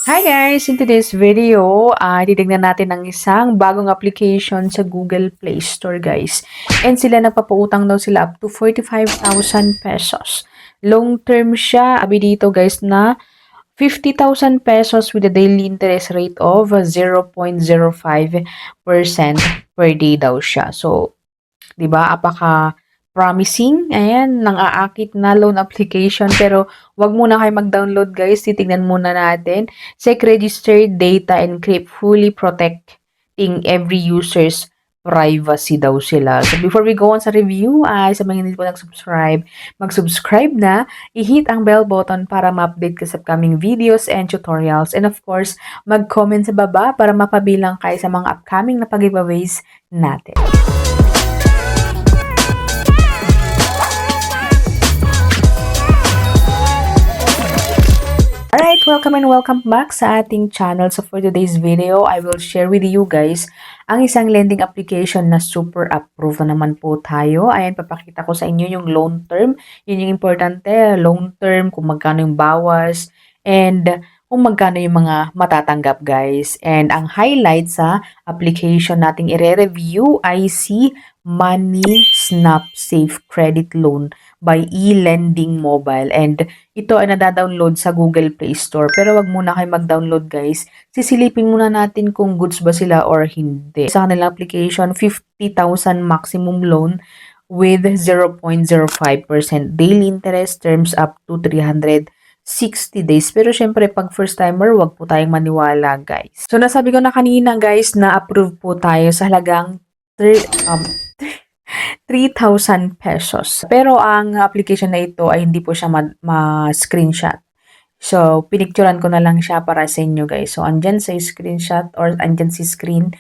Hi guys! In today's video, titignan natin ang isang bagong application sa Google Play Store guys. And sila nagpapautang daw sila up to 45,000 pesos. Long term siya, sabi dito guys na 50,000 pesos with a daily interest rate of 0.05% per day daw siya. So, 'di ba? Apaka promising. Ayan, nang-aakit na loan application pero 'wag muna kayo mag-download guys. Titingnan muna natin. SEC registered data encrypt fully protecting every user's privacy daw sila. So before we go on sa review, ay sa mga hindi po nag-subscribe, mag-subscribe na, i-hit ang bell button para ma-update ka sa upcoming videos and tutorials. And of course, mag-comment sa baba para mapabilang kayo sa mga upcoming na pag-giveaways natin. Alright, welcome and welcome back sa ating channel. So for today's video, I will share with you guys ang isang lending application na super approved na naman po tayo. Ayan, papakita ko sa inyo yung loan term. Yun yung importante, loan term, kung magkano yung bawas, and kung magkano yung mga matatanggap guys. And ang highlight sa application nating ire-review ay si Money Snap Safe Credit Loan by eLending Mobile. And ito ay nadadownload sa Google Play Store. Pero wag muna kayo mag-download guys. Sisilipin muna natin kung goods ba sila or hindi. Sa kanilang application, 50,000 maximum loan with 0.05% daily interest, terms up to 360 days. Pero syempre, pag first timer, wag po tayong maniwala guys. So nasabi ko na kanina guys na approve po tayo sa halagang 3,000 pesos. Pero ang application na ito ay hindi po siya ma-screenshot. So, pinicturean ko na lang siya para sa inyo guys. So, andyan sa screenshot or andyan sa screen,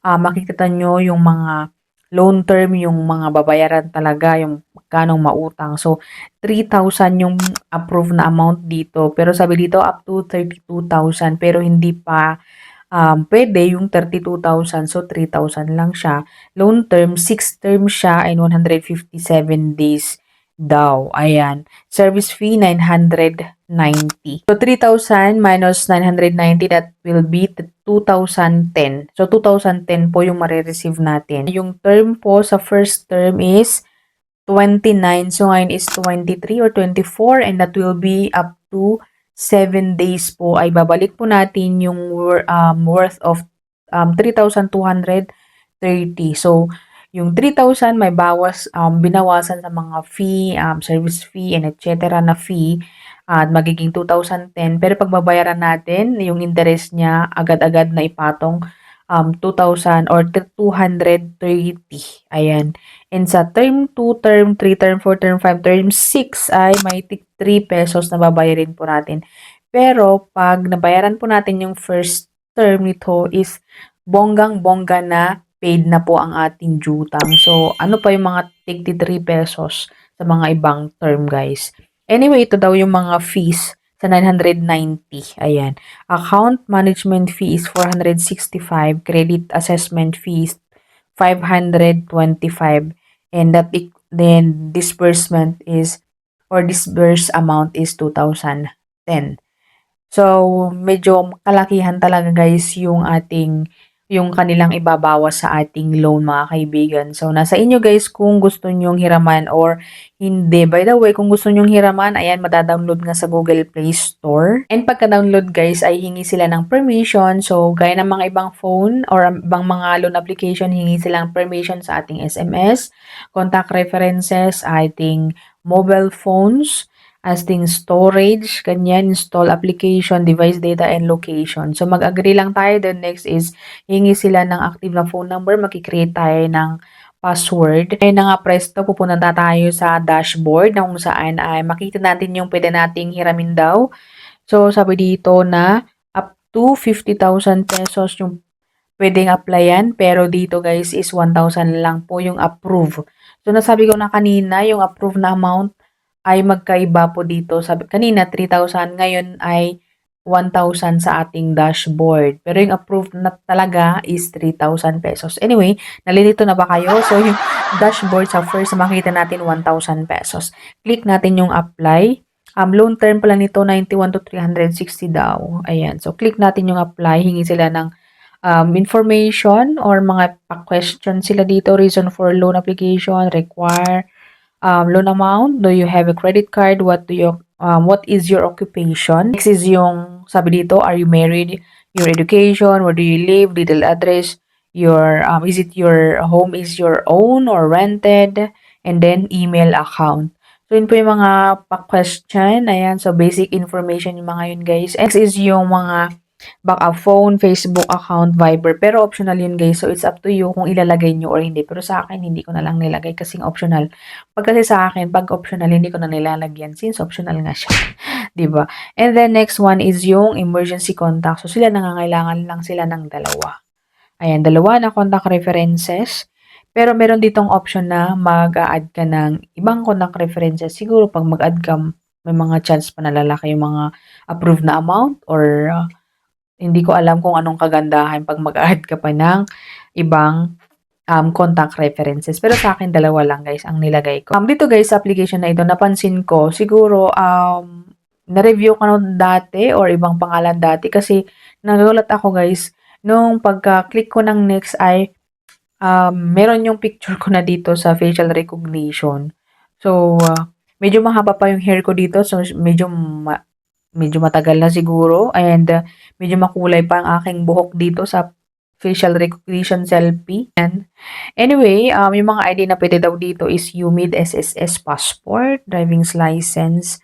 makikita nyo yung mga loan term, yung mga babayaran talaga, yung magkano mautang. So, 3,000 yung approved na amount dito. Pero sabi dito, up to 32,000. Pero hindi pa pwede yung 32,000. So, 3,000 lang siya. Loan term, 6 term siya and 157 days daw. Ayan. Service fee, 990. So, 3,000 minus 990, that will be 2,010. So, 2,010 po yung marireceive natin. Yung term po sa first term is 29. So, ngayon is 23 or 24 and that will be up to 7 days po ay babalik po natin yung worth of 3,230. So, yung 3,000 may bawas, binawasan sa mga fee, service fee, and etc. na fee at magiging 2,010. Pero pagbabayaran natin, yung interest niya agad-agad na ipatong 2,000 or 230. Ayan. And sa term 2, term 3, term 4, term 5, term 6 ay may 3 pesos na babayarin po natin. Pero pag nabayaran po natin yung first term nito is bonggang-bongga na paid na po ang ating jutang. So, ano pa yung mga 3 pesos sa mga ibang term guys. Anyway, ito daw yung mga fees sa 990. Ayan. Account management fee is 465. Credit assessment fee is 525. And that then disbursement is or disbursed amount is 2,010. So, medyo kalakihan talaga guys yung kanilang ibabawas sa ating loan mga kaibigan. So, nasa inyo guys kung gusto nyong hiraman or hindi. By the way, kung gusto nyong hiraman, ayan, madadownload nga sa Google Play Store. And pagka-download guys, ay hingi sila ng permission. So, gaya ng mga ibang phone or ibang mga loan application, hingi silang permission sa ating SMS, contact references, ating mobile phones, ating storage, ganyan, install application, device data, and location. So, mag-agree lang tayo. Then next is, hingi sila ng active na phone number, makikreate tayo ng password. Ayun na nga presto, pupunta tayo sa dashboard na kung saan ay makita natin yung pwede nating hiramin daw. So, sabi dito na up to 50,000 pesos yung pwedeng applyan. Pero dito guys is 1,000 lang po yung approve. So, nasabi ko na kanina, yung approve na amount ay magkaiba po dito. Sabi, kanina 3,000, ngayon ay 1,000 sa ating dashboard. Pero yung approved na talaga is 3,000 pesos. Anyway, nalilito na ba kayo? So, yung dashboard sa first, makita natin 1,000 pesos. Click natin yung apply. loan term pala nito 91 to 360 daw. Ayan. So, click natin yung apply. Hingi sila ng information or mga pa-question sila dito. Reason for loan application, require loan amount. Do you have a credit card? What is your occupation? Next is yung, sabi dito, are you married? Your education, where do you live, detailed address, is it your home is your own or rented? And then, email account. So, yun po yung mga pa-question. Ayan. So, basic information yung mga yun, guys. Next is yung mga backup phone, Facebook account, Viber. Pero optional yun, guys. So, it's up to you kung ilalagay nyo or hindi. Pero sa akin, hindi ko na lang nilagay kasing optional. Pag kasi sa akin, pag optional, hindi ko na nilalagyan since optional nga siya. 'Di ba? And then next one is yung emergency contact. So, sila nangangailangan lang sila ng dalawa. Ayan, dalawa na contact references. Pero meron ditong option na mag-a-add ka ng ibang contact references. Siguro pag mag-add ka, may mga chance pa na lalaki yung mga approved na amount or hindi ko alam kung anong kagandahan pag mag-add ka pa ng ibang contact references. Pero sa akin, dalawa lang guys ang nilagay ko. Dito guys, sa application na ito, napansin ko, siguro, na-review ko na dati or ibang pangalan dati kasi nagulat ako guys, nung pagka-click ko ng next ay, meron yung picture ko na dito sa facial recognition. So, medyo mahaba pa yung hair ko dito. So, medyo matagal na siguro and medyo makulay pa ang aking buhok dito sa facial recognition selfie. And anyway, yung mga ID na pwede daw dito is UMID, SSS, passport, driving's license,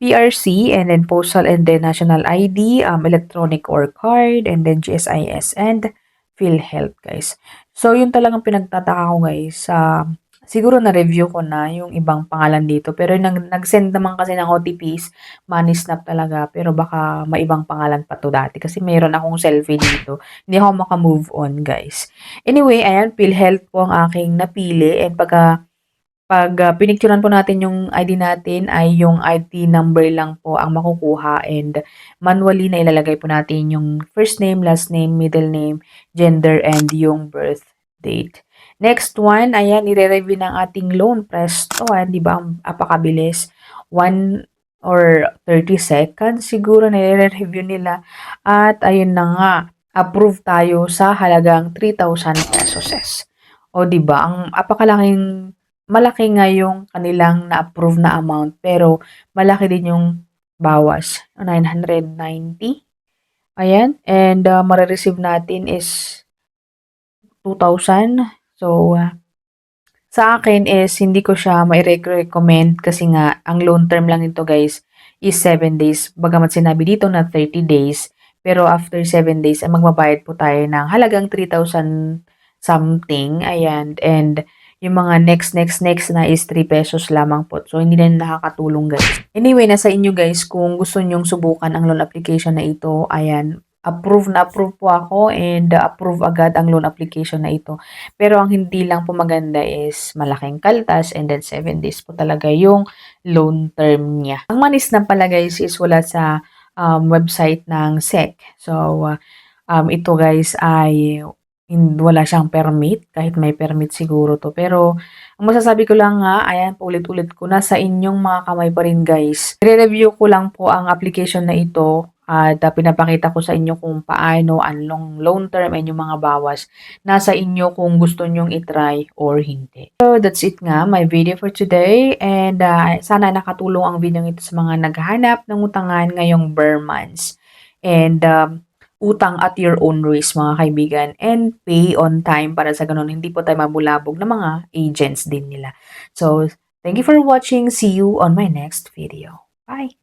PRC, and then postal and then national ID, electronic or card, and then GSIS and PhilHealth, guys. So, yun talagang pinagtataka ko, guys. Siguro na-review ko na yung ibang pangalan dito. Pero nag-send naman kasi ng OTPs, money snap talaga. Pero baka may ibang pangalan pa to dati. Kasi mayroon akong selfie dito. Hindi ako maka-move on, guys. Anyway, ayan, PhilHealth po ang aking napili. And pinicturean po natin yung ID natin ay yung ID number lang po ang makukuha and manually na ilalagay po natin yung first name, last name, middle name, gender, and yung birth date. Next one, ayan, ire-review ng ating loan. Presto, di ba? Apakabilis. 1 or 30 seconds siguro na i-review nila. At ayun na nga, approve tayo sa halagang 3,000 pesos. O, di ba? Ang apakalaking malaki nga yung kanilang na-approve na amount, pero malaki din yung bawas, 990. Ayan, and mare-receive natin is 2,000. So, sa akin is hindi ko siya mai-recommend kasi nga ang loan term lang nito guys is 7 days. Bagamat sinabi dito na 30 days, pero after 7 days ay magbabayad po tayo ng halagang 3,000 something. Ayan, and yung mga next na is 3 pesos lamang po. So, hindi na nakakatulong guys. Anyway, nasa inyo guys kung gusto nyong subukan ang loan application na ito. Ayan, approve po ako and approve agad ang loan application na ito. Pero ang hindi lang po maganda is malaking kaltas and then 7 days po talaga yung loan term niya. Ang manis na pala guys is wala sa website ng SEC. So, ito guys ay wala siyang permit, kahit may permit siguro to. Pero, ang masasabi ko lang nga, ayan, paulit-ulit ko, nasa inyong mga kamay pa rin guys. I-review ko lang po ang application na ito at pinapakita ko sa inyo kung paano ang loan term and yung mga bawas. Nasa inyo kung gusto nyong itry or hindi. So, that's it nga, my video for today. And sana nakatulong ang video ito sa mga naghahanap ng utangan ngayong bare months. And utang at your own risk mga kaibigan and pay on time para sa ganun hindi po tayo mabulabog ng mga agents din nila. So, thank you for watching. See you on my next video. Bye!